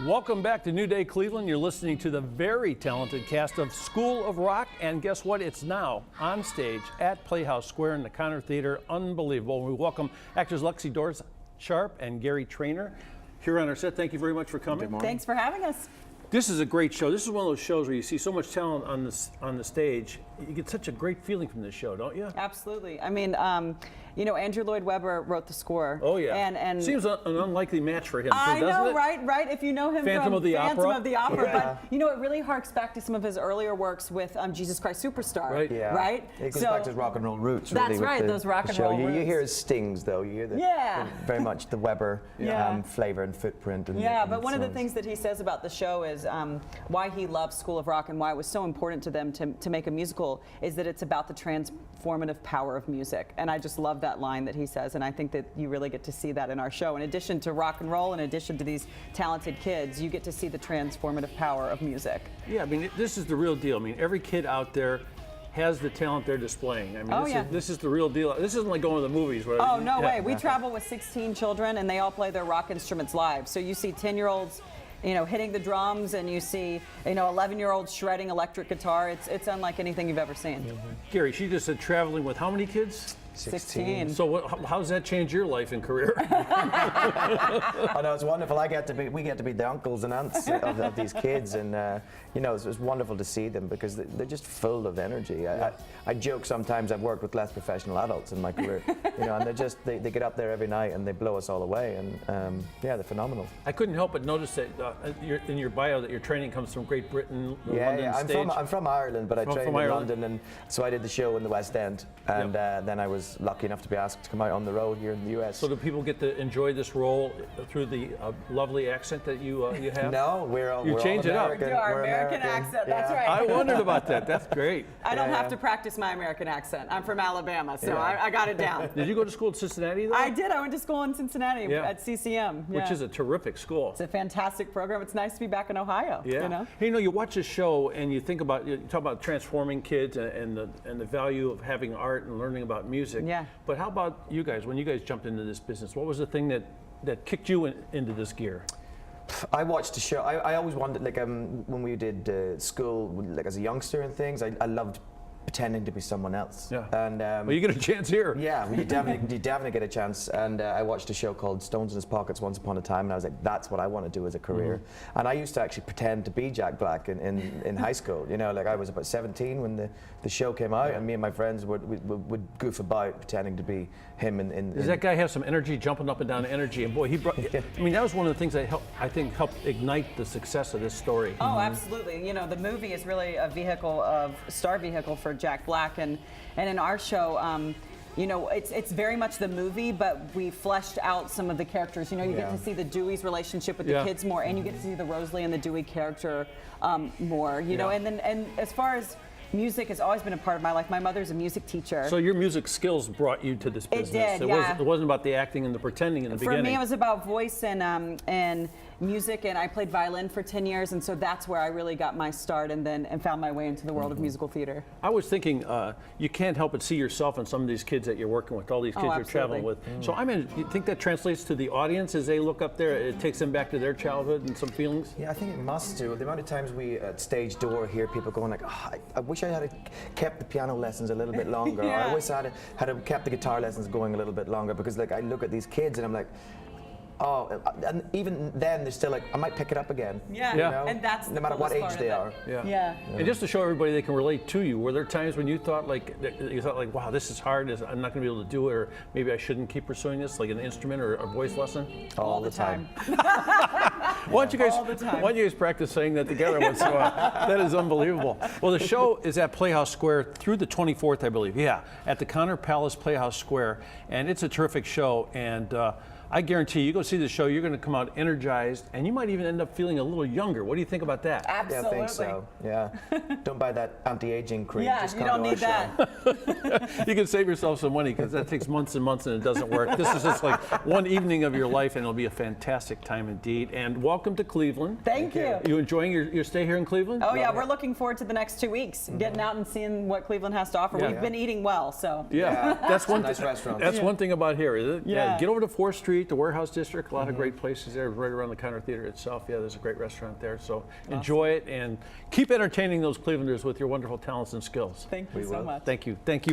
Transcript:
Welcome back to New Day Cleveland. You're listening to the very talented cast of School of Rock, and guess what? It's now on stage at Playhouse Square in the Connor Theater. Unbelievable. We welcome actors Lexi Doors Sharp and Gary Trainer here on our set. Thank you very much for coming. Good morning. Thanks for having us. This is a great show. This is one of those shows where you see so much talent on the stage. You get such a great feeling from this show, don't you? Absolutely. I mean, you know, Andrew Lloyd Webber wrote the score. Oh yeah. And seems an unlikely match for him. I doesn't know, it? right. If you know him Phantom from of the Phantom Opera. of the Opera, Yeah. but you know, it really harks back to some of his earlier works with Jesus Christ Superstar. Right. Yeah. Right. It goes back to his rock and roll roots. Really, That's with right, the those rock and show. roll You roots. hear his stings, though. You hear the very much the Weber flavor and footprint. And Yeah, and but one of the sounds. things that he says about the show is why he loves School of Rock and why it was so important to them to make a musical is that it's about the transformative power of music. And I just love that line that he says, and I think that you really get to see that in our show. In addition to rock and roll, in addition to these talented kids, you get to see the transformative power of music. Yeah, I mean, this is the real deal. I mean, every kid out there has the talent they're displaying. I mean, this is the real deal. This isn't like going to the movies. Where Oh, no way. We travel with 16 children, and they all play their rock instruments live. So you see 10-year-olds, you know, hitting the drums, and you see, you know, 11-year-olds shredding electric guitar. It's unlike anything you've ever seen. Gary, she just said traveling with how many kids? 16. So how does that change your life and career? Oh no, it's wonderful. We get to be the uncles and aunts of these kids, and you know, it's wonderful to see them because they're just full of energy. I joke sometimes I've worked with less professional adults in my career, you know, and they get up there every night and they blow us all away, and yeah, they're phenomenal. I couldn't help but notice that in your bio that your training comes from Great Britain, the London stage. I'm from Ireland, but I trained in Ireland. London, and so I did the show in the West End, and then I was lucky enough to be asked to come out on the road here in the US. So do people get to enjoy this role through the lovely accent that you have? No, we're all change it up. American. Our We're American accent, that's right. I wondered about that. That's great. I don't have to practice my American accent. I'm from Alabama, so I got it down. Did you go to school in Cincinnati, though? I did. I went to school in Cincinnati at CCM. Which is a terrific school. It's a fantastic program. It's nice to be back in Ohio. Yeah. You know? Hey, you watch this show and you think about, you talk about transforming kids and the value of having art and learning about music. Yeah. But how about you guys? When you guys jumped into this business, what was the thing that kicked you into this gear? I watched the show. I always wanted, like, when we did school, like as a youngster and things, I loved pretending to be someone else. Yeah. And Well, you get a chance here. yeah, you definitely get a chance. And I watched a show called Stones in His Pockets once upon a time, and I was like, that's what I want to do as a career. And I used to actually pretend to be Jack Black in high school. You know, like I was about 17 when the show came out, and me and my friends would goof about pretending to be him. Does that guy have some energy, jumping up and down energy? And boy, he brought. I mean, that was one of the things that I think helped ignite the success of this story. Oh, absolutely. You know, the movie is really a star vehicle for Jack Black, and in our show, you know, it's very much the movie, but we fleshed out some of the characters. You know, you get to see the Dewey's relationship with the kids more, and you get to see the Rosalie and the Dewey character more. You know, and as far as music has always been a part of my life. My mother's a music teacher. So your music skills brought you to this business. It did, yeah. It wasn't about the acting and the pretending in the beginning. For me, it was about voice and music, and I played violin for 10 years, and so that's where I really got my start and found my way into the world of musical theater. I was thinking, you can't help but see yourself in some of these kids that you're working with, all these kids you're traveling with. So I mean, you think that translates to the audience as they look up there? It takes them back to their childhood and some feelings? Yeah, I think it must do. The amount of times we at stage door hear people going like, oh, I wish I had kept the piano lessons a little bit longer. Or I wish I had kept the guitar lessons going a little bit longer, because like I look at these kids and I'm like, oh, and even then they're still like, I might pick it up again. Yeah, you know? And that's no matter what age they are. Yeah. And just to show everybody they can relate to you, were there times when you thought like, wow, this is hard, I'm not going to be able to do it, or maybe I shouldn't keep pursuing this, like an instrument or a voice lesson? All the time. Why don't you guys practice saying that together once in a while? That is unbelievable. Well, the show is at Playhouse Square through the 24th, I believe. Yeah, at the Connor Palace Playhouse Square, and it's a terrific show. And I guarantee you go see the show, you're going to come out energized, and you might even end up feeling a little younger. What do you think about that? Absolutely. Yeah, I think so. Yeah. Don't buy that anti-aging cream. Yeah, Just you don't need that. You can save yourself some money, because that takes months and months and it doesn't work. This is just like one evening of your life, and it'll be a fantastic time indeed. And welcome to Cleveland. Thank you. You enjoying your stay here in Cleveland? Oh yeah, we're looking forward to the next 2 weeks, getting out and seeing what Cleveland has to offer. We've been eating well, so. Yeah, that's one nice restaurant. That's one thing about here, is it? Yeah. Get over to 4th Street. Street, the Warehouse District, a lot of great places there, right around the Counter Theater itself. Yeah, there's a great restaurant there. So enjoy it and keep entertaining those Clevelanders with your wonderful talents and skills. Thank you so much. Thank you. Thank you.